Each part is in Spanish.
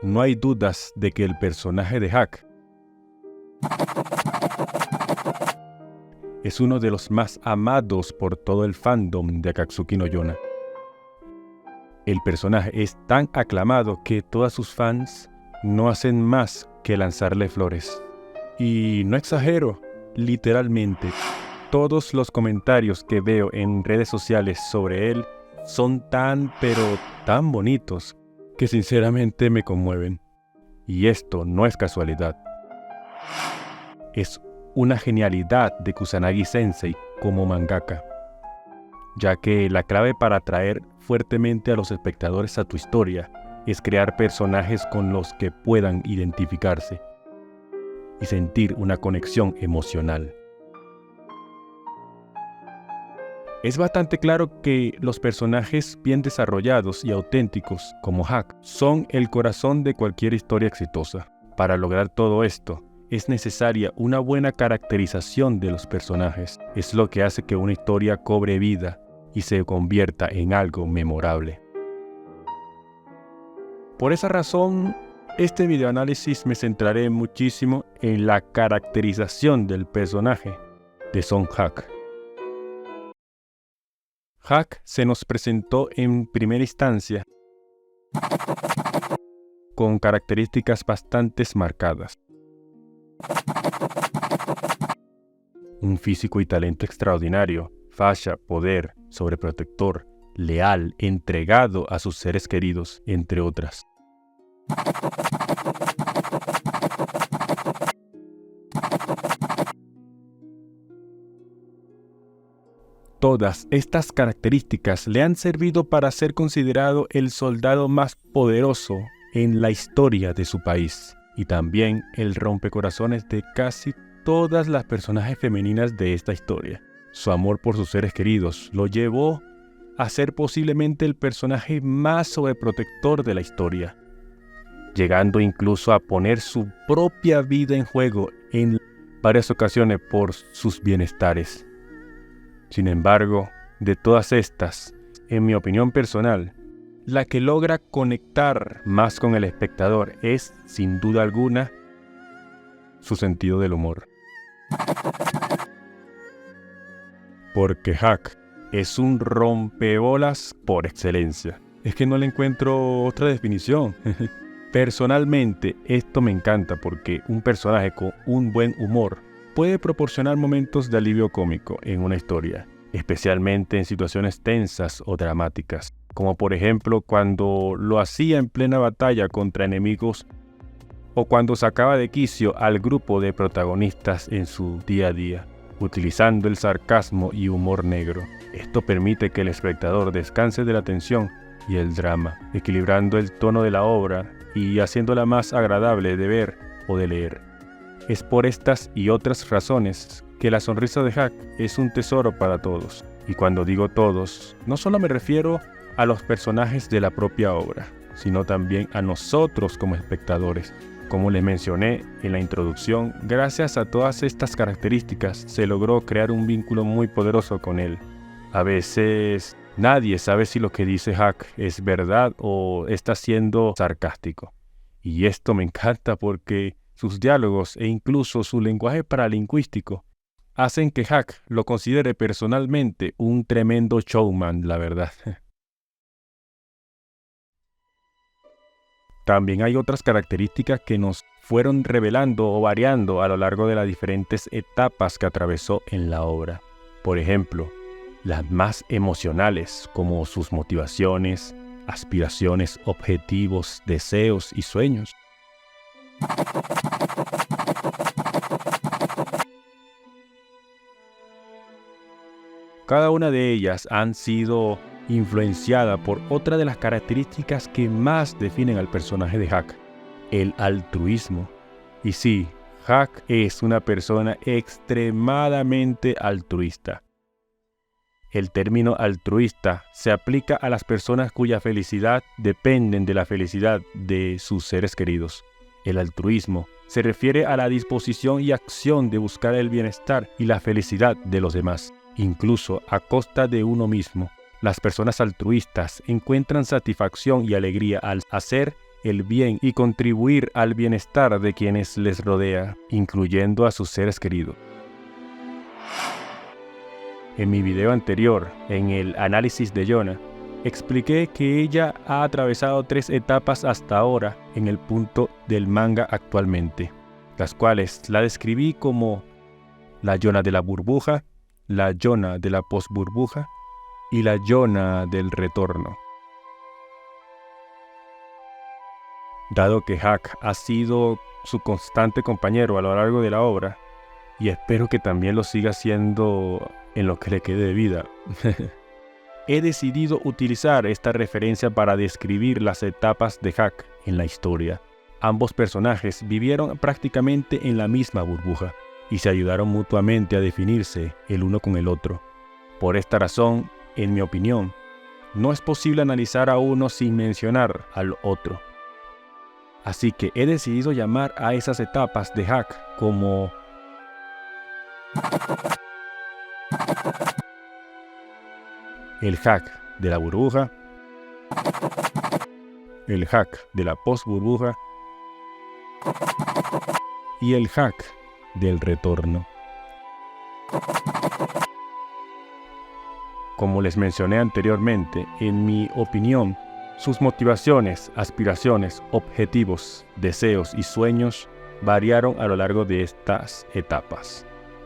no hay dudas de que el personaje de Hack es uno de los más amados por todo el fandom de Akatsuki no Yona. El personaje es tan aclamado que todas sus fans no hacen más que lanzarle flores. Y no exagero, literalmente, todos los comentarios que veo en redes sociales sobre él son tan bonitos que sinceramente me conmueven. Y esto no es casualidad. Es una genialidad de Kusanagi Sensei como mangaka, ya que la clave para atraer fuertemente a los espectadores a tu historia es crear personajes con los que puedan identificarse y sentir una conexión emocional. Es bastante claro que los personajes bien desarrollados y auténticos como Hack son el corazón de cualquier historia exitosa. Para lograr todo esto, es necesaria una buena caracterización de los personajes. Es lo que hace que una historia cobre vida y se convierta en algo memorable. Por esa razón, este videoanálisis me centraré muchísimo en la caracterización del personaje de Son Hack. Hack se nos presentó en primera instancia con características bastante marcadas. Un físico y talento extraordinario, facha, poder, sobreprotector, leal, entregado a sus seres queridos, entre otras. Todas estas características le han servido para ser considerado el soldado más poderoso en la historia de su país y también el rompecorazones de casi todas las personajes femeninas de esta historia. Su amor por sus seres queridos lo llevó a ser posiblemente el personaje más sobreprotector de la historia, llegando incluso a poner su propia vida en juego en varias ocasiones por sus bienestares. Sin embargo, de todas estas, en mi opinión personal, la que logra conectar más con el espectador es, sin duda alguna, su sentido del humor. Porque Hack es un rompebolas por excelencia. Es que no le encuentro otra definición. Personalmente, esto me encanta porque un personaje con un buen humor puede proporcionar momentos de alivio cómico en una historia, especialmente en situaciones tensas o dramáticas, como por ejemplo cuando lo hacía en plena batalla contra enemigos o cuando sacaba de quicio al grupo de protagonistas en su día a día, utilizando el sarcasmo y humor negro. Esto permite que el espectador descanse de la tensión y el drama, equilibrando el tono de la obra y haciéndola más agradable de ver o de leer. Es por estas y otras razones que la sonrisa de Hack es un tesoro para todos. Y cuando digo todos, no solo me refiero a los personajes de la propia obra, sino también a nosotros como espectadores. Como les mencioné en la introducción, gracias a todas estas características se logró crear un vínculo muy poderoso con él. A veces nadie sabe si lo que dice Hack es verdad o está siendo sarcástico. Y esto me encanta porque sus diálogos e incluso su lenguaje paralingüístico hacen que Hack lo considere personalmente un tremendo showman, la verdad. También hay otras características que nos fueron revelando o variando a lo largo de las diferentes etapas que atravesó en la obra. Por ejemplo, las más emocionales, como sus motivaciones, aspiraciones, objetivos, deseos y sueños. Cada una de ellas han sido influenciada por otra de las características que más definen al personaje de Hack, el altruismo. Y sí, Hack es una persona extremadamente altruista. El término altruista se aplica a las personas cuya felicidad dependen de la felicidad de sus seres queridos. El altruismo se refiere a la disposición y acción de buscar el bienestar y la felicidad de los demás, incluso a costa de uno mismo. Las personas altruistas encuentran satisfacción y alegría al hacer el bien y contribuir al bienestar de quienes les rodea, incluyendo a sus seres queridos. En mi video anterior, en el análisis de Yona, expliqué que ella ha atravesado 3 etapas hasta ahora en el punto del manga actualmente, las cuales la describí como la Yona de la burbuja, la Yona de la posburbuja y la Yona del retorno. Dado que Hack ha sido su constante compañero a lo largo de la obra, y espero que también lo siga siendo en lo que le quede de vida, he decidido utilizar esta referencia para describir las etapas de Hack en la historia. Ambos personajes vivieron prácticamente en la misma burbuja y se ayudaron mutuamente a definirse el uno con el otro. Por esta razón, en mi opinión, no es posible analizar a uno sin mencionar al otro. Así que he decidido llamar a esas etapas de Hack como el Hack de la burbuja, el Hack de la post-burbuja y el Hack del retorno. Como les mencioné anteriormente, en mi opinión, sus motivaciones, aspiraciones, objetivos, deseos y sueños variaron a lo largo de estas etapas.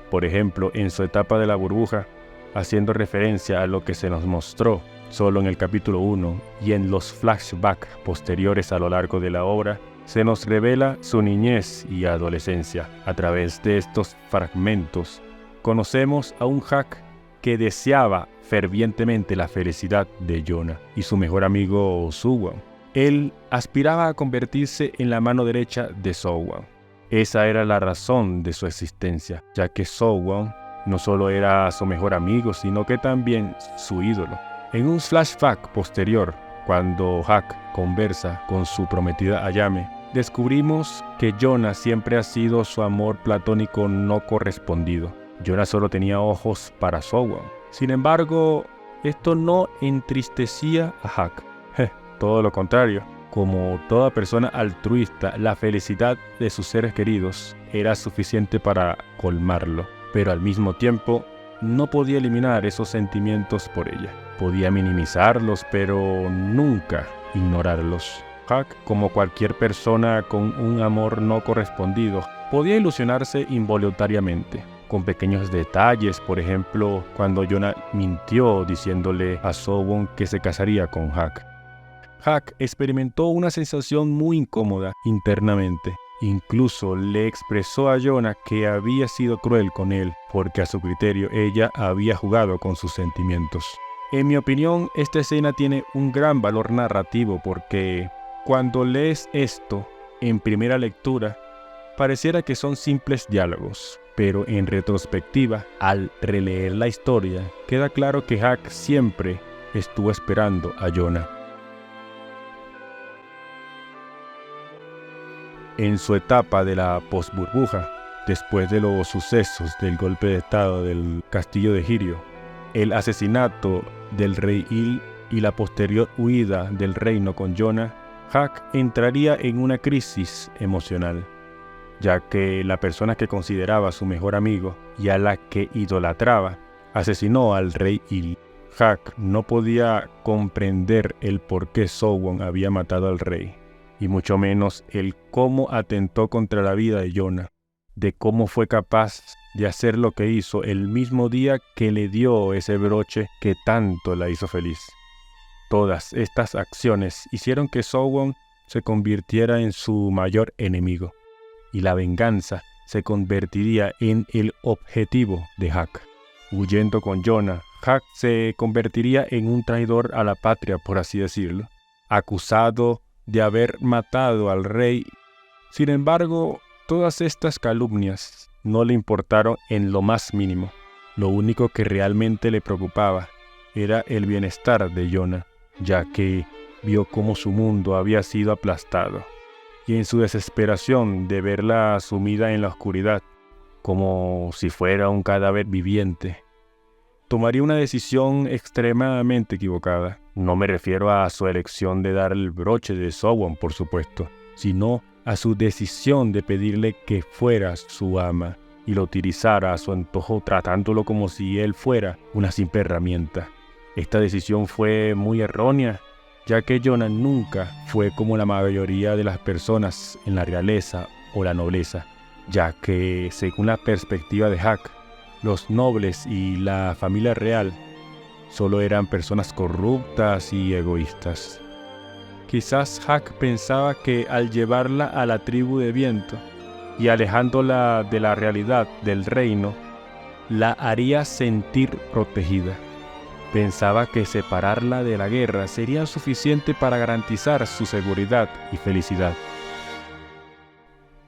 Por ejemplo, en su etapa de la burbuja, haciendo referencia a lo que se nos mostró solo en el capítulo 1 y en los flashbacks posteriores a lo largo de la obra, se nos revela su niñez y adolescencia. A través de estos fragmentos, conocemos a un Hack que deseaba fervientemente la felicidad de Yona y su mejor amigo Soo-won. Él aspiraba a convertirse en la mano derecha de Soo-won. Esa era la razón de su existencia, ya que Soo-won no solo era su mejor amigo, sino que también su ídolo. En un flashback posterior, cuando Hack conversa con su prometida Ayame, descubrimos que Yona siempre ha sido su amor platónico no correspondido. Yona solo tenía ojos para Soo-won. Sin embargo, esto no entristecía a Hack. Todo lo contrario. Como toda persona altruista, la felicidad de sus seres queridos era suficiente para colmarlo. Pero al mismo tiempo, no podía eliminar esos sentimientos por ella. Podía minimizarlos, pero nunca ignorarlos. Hack, como cualquier persona con un amor no correspondido, podía ilusionarse involuntariamente, con pequeños detalles. Por ejemplo, cuando Yona mintió diciéndole a Soo-won que se casaría con Hack. Hack experimentó una sensación muy incómoda internamente. Incluso le expresó a Yona que había sido cruel con él, porque a su criterio ella había jugado con sus sentimientos. En mi opinión, esta escena tiene un gran valor narrativo porque cuando lees esto en primera lectura, pareciera que son simples diálogos, pero en retrospectiva, al releer la historia, queda claro que Hack siempre estuvo esperando a Yona. En su etapa de la posburbuja, después de los sucesos del golpe de estado del castillo de Hiryu, el asesinato del rey Il y la posterior huida del reino con Yona, Hack entraría en una crisis emocional, ya que la persona que consideraba su mejor amigo y a la que idolatraba, asesinó al rey Il. Hack no podía comprender el por qué Soo-won había matado al rey, y mucho menos el cómo atentó contra la vida de Yona, de cómo fue capaz de hacer lo que hizo el mismo día que le dio ese broche que tanto la hizo feliz. Todas estas acciones hicieron que Soo-won se convirtiera en su mayor enemigo, y la venganza se convertiría en el objetivo de Hack. Huyendo con Yona, Hack se convertiría en un traidor a la patria, por así decirlo, acusado de haber matado al rey. Sin embargo, todas estas calumnias no le importaron en lo más mínimo. Lo único que realmente le preocupaba era el bienestar de Yona, ya que vio cómo su mundo había sido aplastado. Y en su desesperación de verla sumida en la oscuridad, como si fuera un cadáver viviente, tomaría una decisión extremadamente equivocada. No me refiero a su elección de dar el broche de Sowon, por supuesto, sino a su decisión de pedirle que fuera su ama y lo utilizara a su antojo, tratándolo como si él fuera una simple herramienta. Esta decisión fue muy errónea, ya que Jonah nunca fue como la mayoría de las personas en la realeza o la nobleza, ya que, según la perspectiva de Hak, los nobles y la familia real solo eran personas corruptas y egoístas. Quizás Hak pensaba que al llevarla a la tribu de viento y alejándola de la realidad del reino, la haría sentir protegida. Pensaba que separarla de la guerra sería suficiente para garantizar su seguridad y felicidad.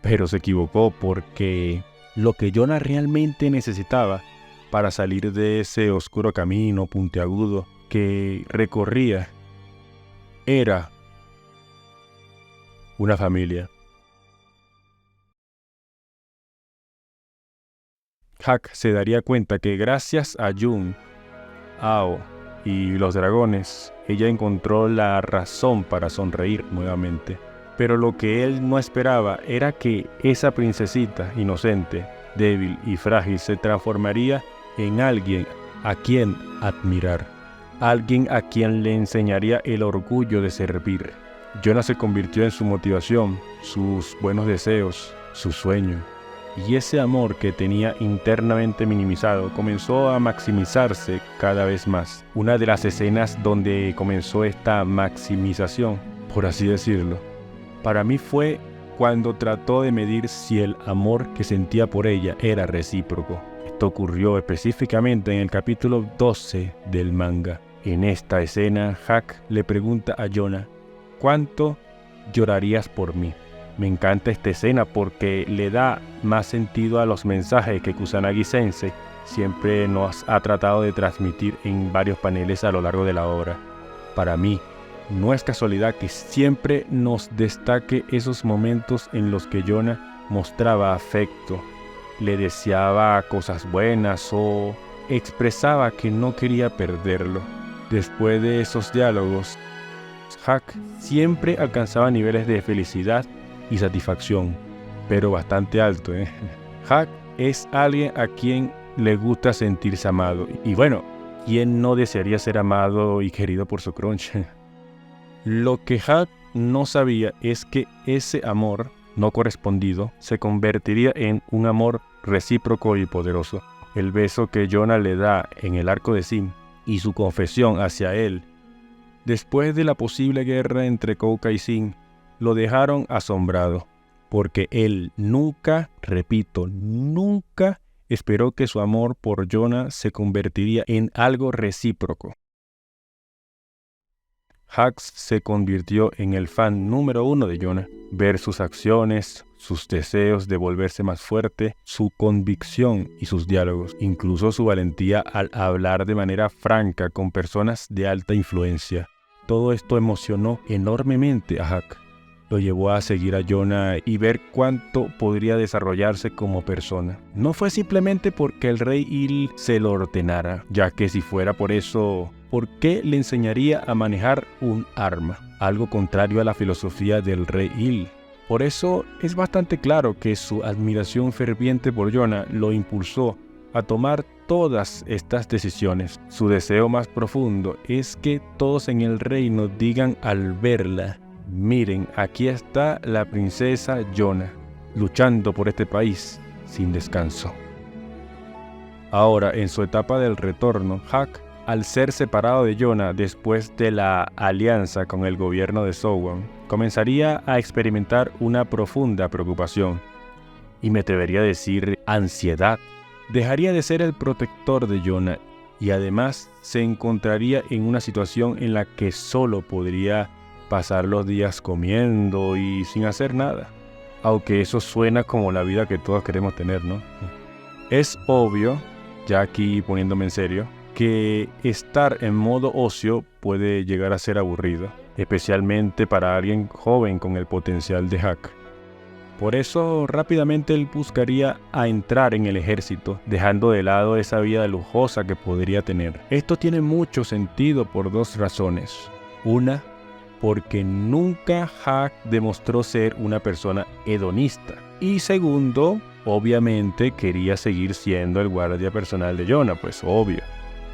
Pero se equivocó, porque lo que Jonah realmente necesitaba para salir de ese oscuro camino puntiagudo que recorría era una familia. Hak se daría cuenta que gracias a Jun, Ao y los dragones, ella encontró la razón para sonreír nuevamente. Pero lo que él no esperaba era que esa princesita inocente, débil y frágil se transformaría en alguien a quien admirar, alguien a quien le enseñaría el orgullo de servir. Jonah se convirtió en su motivación, sus buenos deseos, su sueño. Y ese amor que tenía internamente minimizado comenzó a maximizarse cada vez más. Una de las escenas donde comenzó esta maximización, por así decirlo, para mí fue cuando trató de medir si el amor que sentía por ella era recíproco. Esto ocurrió específicamente en el capítulo 12 del manga. En esta escena, Hak le pregunta a Jonah: ¿cuánto llorarías por mí? Me encanta esta escena porque le da más sentido a los mensajes que Kusanagi Sensei siempre nos ha tratado de transmitir en varios paneles a lo largo de la obra. Para mí, no es casualidad que siempre nos destaque esos momentos en los que Jonah mostraba afecto, le deseaba cosas buenas o expresaba que no quería perderlo. Después de esos diálogos, Hak siempre alcanzaba niveles de felicidad y satisfacción, pero bastante alto, Hak es alguien a quien le gusta sentirse amado. Y bueno, ¿quién no desearía ser amado y querido por su crunch? Lo que Hak no sabía es que ese amor no correspondido se convertiría en un amor recíproco y poderoso. El beso que Jonah le da en el arco de Sim y su confesión hacia él después de la posible guerra entre Kouka y Sim lo dejaron asombrado, porque él nunca, repito, nunca esperó que su amor por Jonah se convertiría en algo recíproco. Hak se convirtió en el fan número 1 de Jonah. Ver sus acciones, sus deseos de volverse más fuerte, su convicción y sus diálogos, incluso su valentía al hablar de manera franca con personas de alta influencia. Todo esto emocionó enormemente a Hak. Lo llevó a seguir a Jonah y ver cuánto podría desarrollarse como persona. No fue simplemente porque el rey Il se lo ordenara, ya que si fuera por eso, ¿por qué le enseñaría a manejar un arma? Algo contrario a la filosofía del rey Il. Por eso es bastante claro que su admiración ferviente por Jonah lo impulsó a tomar todas estas decisiones. Su deseo más profundo es que todos en el reino digan al verla: miren, aquí está la princesa Jonah, luchando por este país sin descanso. Ahora, en su etapa del retorno, Hak, al ser separado de Jonah después de la alianza con el gobierno de Sowon, comenzaría a experimentar una profunda preocupación, y me atrevería a decir ansiedad. Dejaría de ser el protector de Jonah y además se encontraría en una situación en la que solo podría pasar los días comiendo y sin hacer nada. Aunque eso suena como la vida que todos queremos tener, ¿no? Es obvio, ya aquí poniéndome en serio, que estar en modo ocio puede llegar a ser aburrido, especialmente para alguien joven con el potencial de Hak. Por eso rápidamente él buscaría a entrar en el ejército, dejando de lado esa vida lujosa que podría tener. Esto tiene mucho sentido por dos razones. Una, porque nunca Hak demostró ser una persona hedonista. Y segundo, obviamente quería seguir siendo el guardia personal de Jonah, pues obvio.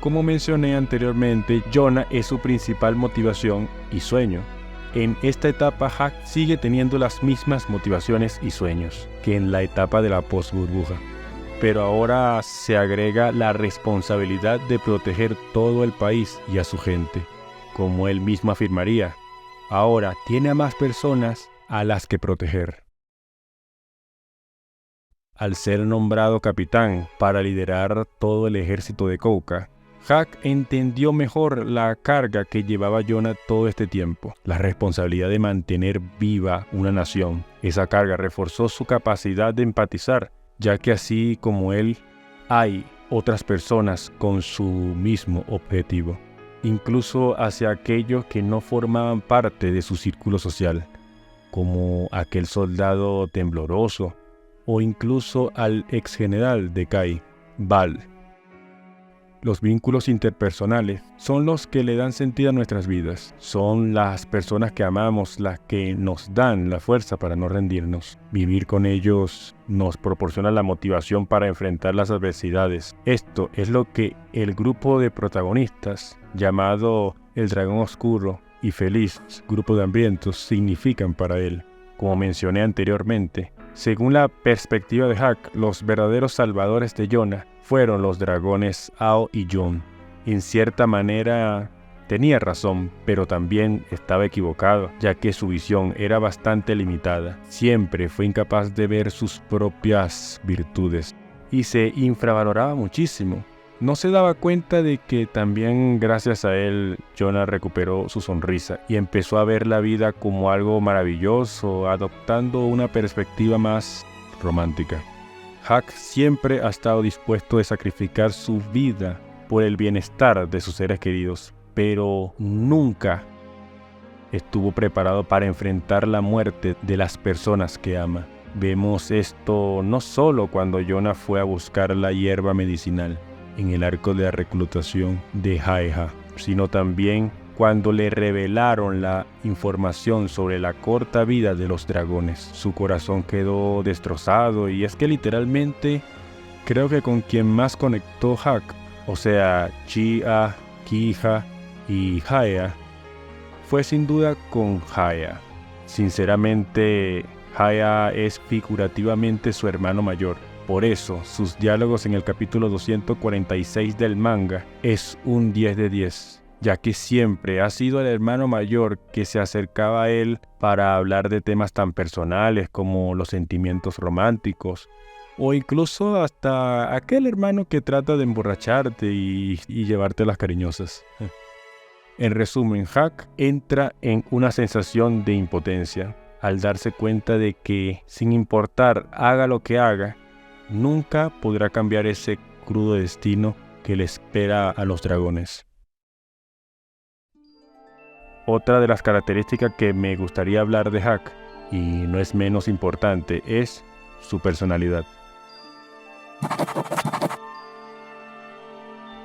Como mencioné anteriormente, Jonah es su principal motivación y sueño. En esta etapa, Hak sigue teniendo las mismas motivaciones y sueños que en la etapa de la post-burbuja. Pero ahora se agrega la responsabilidad de proteger todo el país y a su gente. Como él mismo afirmaría, ahora tiene a más personas a las que proteger. Al ser nombrado capitán para liderar todo el ejército de Kouka, Hak entendió mejor la carga que llevaba Jonah todo este tiempo, la responsabilidad de mantener viva una nación. Esa carga reforzó su capacidad de empatizar, ya que así como él, hay otras personas con su mismo objetivo, incluso hacia aquellos que no formaban parte de su círculo social, como aquel soldado tembloroso, o incluso al exgeneral de Kai, Val. Los vínculos interpersonales son los que le dan sentido a nuestras vidas. Son las personas que amamos las que nos dan la fuerza para no rendirnos. Vivir con ellos nos proporciona la motivación para enfrentar las adversidades. Esto es lo que el grupo de protagonistas, llamado el Dragón Oscuro y Feliz Grupo de Hambrientos, significan para él. Como mencioné anteriormente, según la perspectiva de Hak, los verdaderos salvadores de Jonah fueron los dragones Ao y Jon. En cierta manera tenía razón, pero también estaba equivocado, ya que su visión era bastante limitada. Siempre fue incapaz de ver sus propias virtudes y se infravaloraba muchísimo. No se daba cuenta de que también gracias a él Jonah recuperó su sonrisa y empezó a ver la vida como algo maravilloso, adoptando una perspectiva más romántica. Hak siempre ha estado dispuesto a sacrificar su vida por el bienestar de sus seres queridos, pero nunca estuvo preparado para enfrentar la muerte de las personas que ama. Vemos esto no solo cuando Jonah fue a buscar la hierba medicinal en el arco de la reclutación de Haeha, sino también cuando le revelaron la información sobre la corta vida de los dragones. Su corazón quedó destrozado y es que literalmente creo que con quien más conectó Hak, o sea, Chi-A, Ki-Ha y Haeha, fue sin duda con Haeha. Sinceramente, Haeha es figurativamente su hermano mayor. Por eso, sus diálogos en el capítulo 246 del manga es un 10 de 10, ya que siempre ha sido el hermano mayor que se acercaba a él para hablar de temas tan personales como los sentimientos románticos, o incluso hasta aquel hermano que trata de emborracharte y llevarte las cariñosas. En resumen, Hak entra en una sensación de impotencia al darse cuenta de que, sin importar haga lo que haga, nunca podrá cambiar ese crudo destino que le espera a los dragones. Otra de las características que me gustaría hablar de Hak, y no es menos importante, es su personalidad.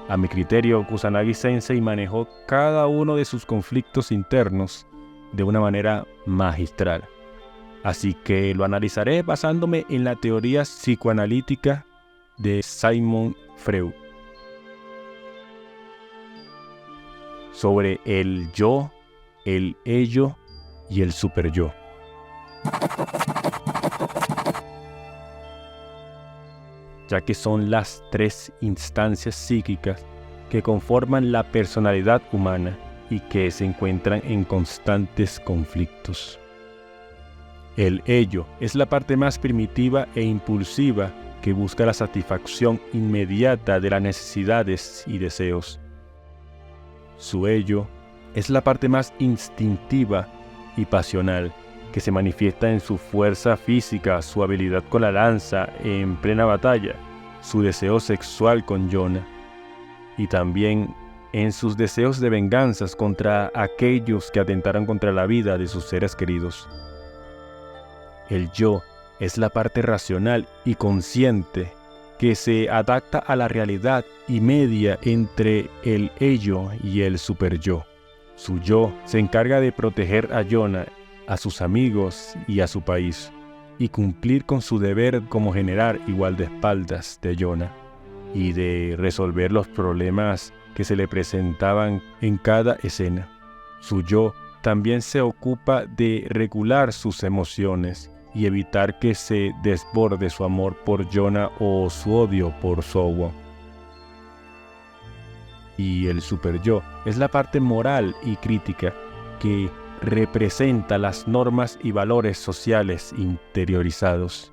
A mi criterio, Kusanagi Sensei manejó cada uno de sus conflictos internos de una manera magistral. Así que lo analizaré basándome en la teoría psicoanalítica de Sigmund Freud sobre el yo, el ello y el superyo. Ya que son las tres instancias psíquicas que conforman la personalidad humana y que se encuentran en constantes conflictos. El ello es la parte más primitiva e impulsiva que busca la satisfacción inmediata de las necesidades y deseos. Su ello es la parte más instintiva y pasional que se manifiesta en su fuerza física, su habilidad con la lanza en plena batalla, su deseo sexual con Jonah y también en sus deseos de venganzas contra aquellos que atentaron contra la vida de sus seres queridos. El yo Es la parte racional y consciente que se adapta a la realidad y media entre el ello y el superyo. Su yo se encarga de proteger a Jonah, a sus amigos y a su país, y cumplir con su deber como general y guardaespaldas de Jonah, y de resolver los problemas que se le presentaban en cada escena. Su yo también se ocupa de regular sus emociones y evitar que se desborde su amor por Jonah o su odio por Sowon. Y el superyo es la parte moral y crítica que representa las normas y valores sociales interiorizados.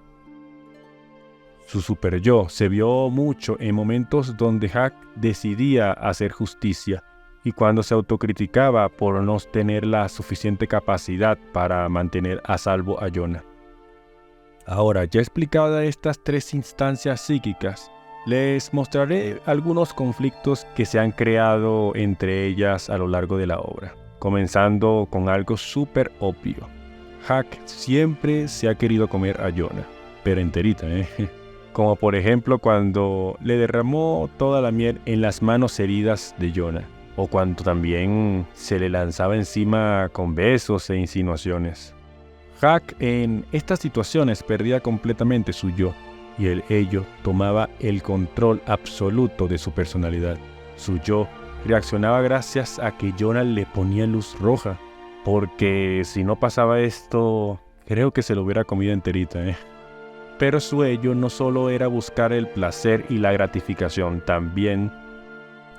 Su superyo se vio mucho en momentos donde Hak decidía hacer justicia y cuando se autocriticaba por no tener la suficiente capacidad para mantener a salvo a Jonah. Ahora, ya explicadas estas tres instancias psíquicas, les mostraré algunos conflictos que se han creado entre ellas a lo largo de la obra, comenzando con algo súper obvio. Hak siempre se ha querido comer a Jonah, pero enterita, Como por ejemplo cuando le derramó toda la miel en las manos heridas de Jonah, o cuando también se le lanzaba encima con besos e insinuaciones. Hak en estas situaciones perdía completamente su yo, y el ello tomaba el control absoluto de su personalidad. Su yo reaccionaba gracias a que Jonah le ponía luz roja, porque si no pasaba esto, creo que se lo hubiera comido enterita, Pero su ello no solo era buscar el placer y la gratificación, también,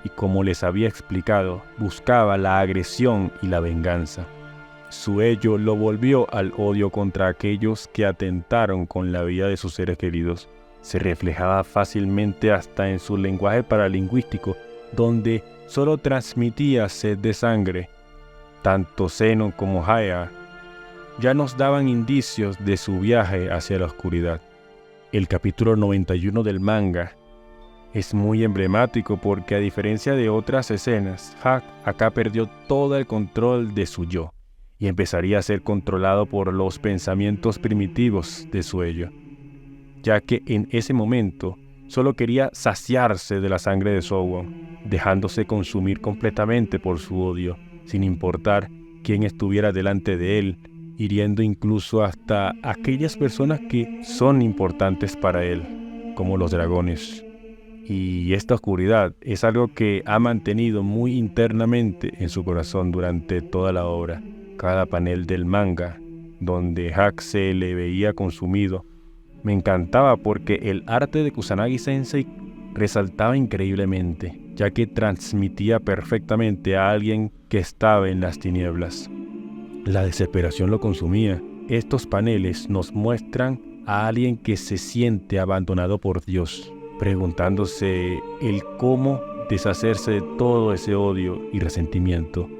y como les había explicado, buscaba la agresión y la venganza. Su ello lo volvió al odio contra aquellos que atentaron con la vida de sus seres queridos. Se reflejaba fácilmente hasta en su lenguaje paralingüístico, donde solo transmitía sed de sangre. Tanto Zeno como Haya ya nos daban indicios de su viaje hacia la oscuridad. El capítulo 91 del manga es muy emblemático porque, a diferencia de otras escenas, Hak acá perdió todo el control de su yo y empezaría a ser controlado por los pensamientos primitivos de su ello, ya que en ese momento solo quería saciarse de la sangre de Sowon, dejándose consumir completamente por su odio, sin importar quién estuviera delante de él, hiriendo incluso hasta aquellas personas que son importantes para él, como los dragones. Y esta oscuridad es algo que ha mantenido muy internamente en su corazón durante toda la obra. Cada panel del manga, donde Hak se le veía consumido, me encantaba porque el arte de Kusanagi Sensei resaltaba increíblemente, ya que transmitía perfectamente a alguien que estaba en las tinieblas. La desesperación lo consumía. Estos paneles nos muestran a alguien que se siente abandonado por Dios, preguntándose el cómo deshacerse de todo ese odio y resentimiento.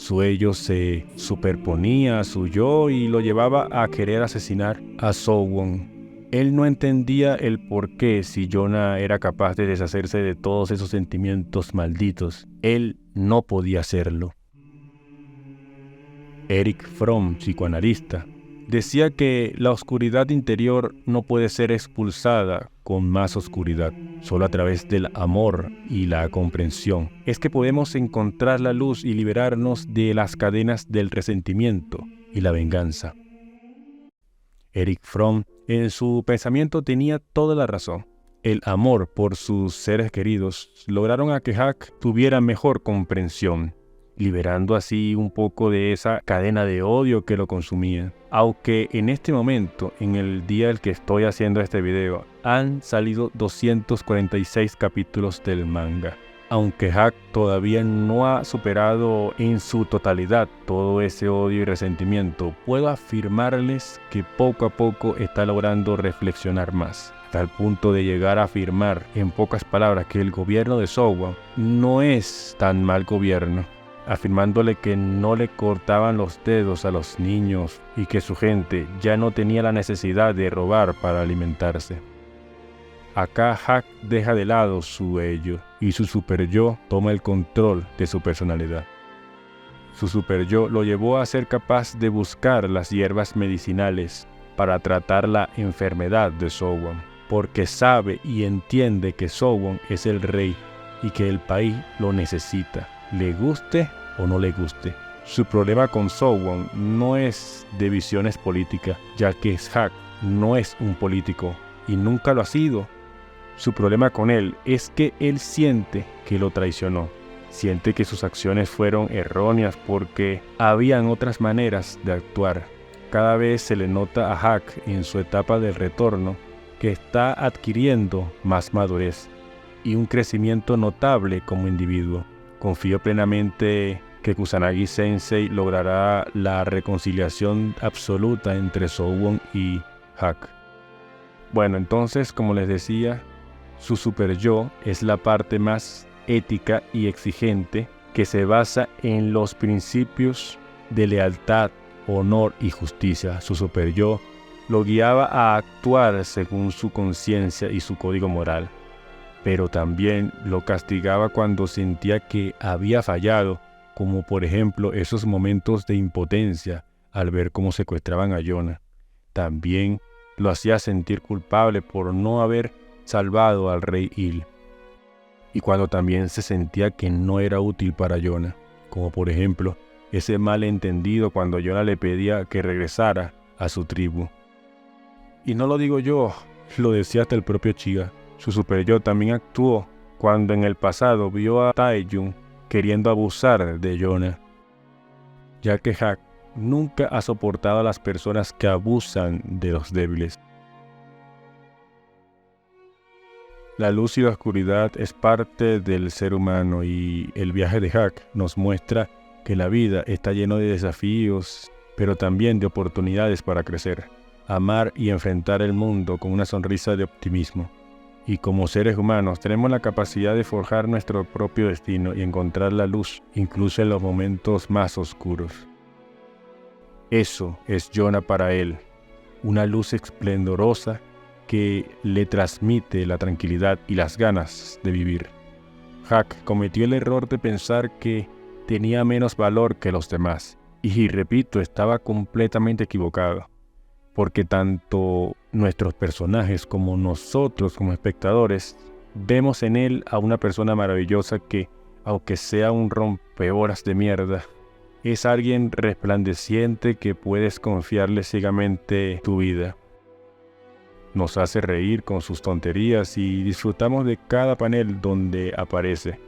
Su ello se superponía a su yo y lo llevaba a querer asesinar a Sowon. Él no entendía el por qué, si Jonah era capaz de deshacerse de todos esos sentimientos malditos, él no podía hacerlo. Erich Fromm, psicoanalista, decía que la oscuridad interior no puede ser expulsada con más oscuridad. Solo a través del amor y la comprensión es que podemos encontrar la luz y liberarnos de las cadenas del resentimiento y la venganza. Erich Fromm en su pensamiento tenía toda la razón. El amor por sus seres queridos lograron a que Hak tuviera mejor comprensión, liberando así un poco de esa cadena de odio que lo consumía. Aunque en este momento, en el día en que estoy haciendo este video, han salido 246 capítulos del manga. Aunque Hak todavía no ha superado en su totalidad todo ese odio y resentimiento, puedo afirmarles que poco a poco está logrando reflexionar más, hasta el punto de llegar a afirmar en pocas palabras que el gobierno de Sowon no es tan mal gobierno, afirmándole que no le cortaban los dedos a los niños y que su gente ya no tenía la necesidad de robar para alimentarse. Acá Hak deja de lado su ello y su superyo toma el control de su personalidad. Su superyo lo llevó a ser capaz de buscar las hierbas medicinales para tratar la enfermedad de Sowon, porque sabe y entiende que Sowon es el rey y que el país lo necesita, le guste o no le guste. Su problema con Sowon no es de visiones políticas, ya que Hack no es un político y nunca lo ha sido. Su problema con él es que él siente que lo traicionó. Siente que sus acciones fueron erróneas porque habían otras maneras de actuar. Cada vez se le nota a Hack en su etapa del retorno que está adquiriendo más madurez y un crecimiento notable como individuo. Confío plenamente que Kusanagi Sensei logrará la reconciliación absoluta entre Sowon y Hack. Bueno, entonces, como les decía, su super yo es la parte más ética y exigente que se basa en los principios de lealtad, honor y justicia. Su super yo lo guiaba a actuar según su conciencia y su código moral, pero también lo castigaba cuando sentía que había fallado, como por ejemplo esos momentos de impotencia al ver cómo secuestraban a Yona. También lo hacía sentir culpable por no haber salvado al rey Il, y cuando también se sentía que no era útil para Yona, como por ejemplo ese malentendido cuando Yona le pedía que regresara a su tribu. Y no lo digo yo, lo decía hasta el propio Chiga. Su super yo también actuó cuando en el pasado vio a Taejun queriendo abusar de Yona, ya que Hack nunca ha soportado a las personas que abusan de los débiles. La luz y la oscuridad es parte del ser humano y el viaje de Hack nos muestra que la vida está llena de desafíos, pero también de oportunidades para crecer, amar y enfrentar el mundo con una sonrisa de optimismo. Y como seres humanos tenemos la capacidad de forjar nuestro propio destino y encontrar la luz, incluso en los momentos más oscuros. Eso es Yona para él, una luz esplendorosa que le transmite la tranquilidad y las ganas de vivir. Hack cometió el error de pensar que tenía menos valor que los demás, y repito, estaba completamente equivocado, porque tanto nuestros personajes como nosotros como espectadores vemos en él a una persona maravillosa que, aunque sea un rompehoras de mierda, es alguien resplandeciente que puedes confiarle ciegamente tu vida. Nos hace reír con sus tonterías y disfrutamos de cada panel donde aparece,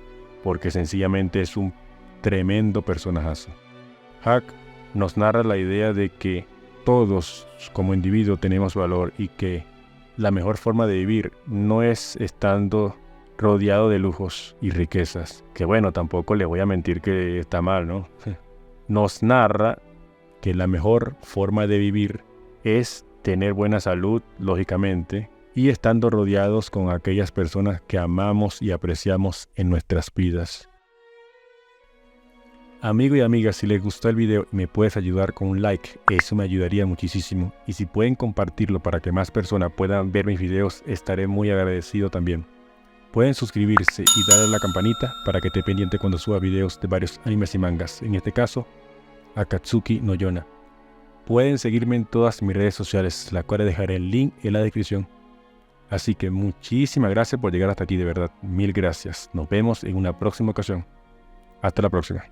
porque sencillamente es un tremendo personajazo. Hack nos narra la idea de que todos como individuos tenemos valor y que la mejor forma de vivir no es estando rodeado de lujos y riquezas, que bueno, tampoco le voy a mentir que está mal, ¿no? Nos narra que la mejor forma de vivir es tener buena salud, lógicamente, y estando rodeados con aquellas personas que amamos y apreciamos en nuestras vidas. Amigo y amiga, si les gustó el video y me puedes ayudar con un like, eso me ayudaría muchísimo. Y si pueden compartirlo para que más personas puedan ver mis videos, estaré muy agradecido también. Pueden suscribirse y darle a la campanita para que esté pendiente cuando suba videos de varios animes y mangas. En este caso, Akatsuki no Yona. Pueden seguirme en todas mis redes sociales, la cual dejaré el link en la descripción. Así que muchísimas gracias por llegar hasta aquí, de verdad. Mil gracias. Nos vemos en una próxima ocasión. Hasta la próxima.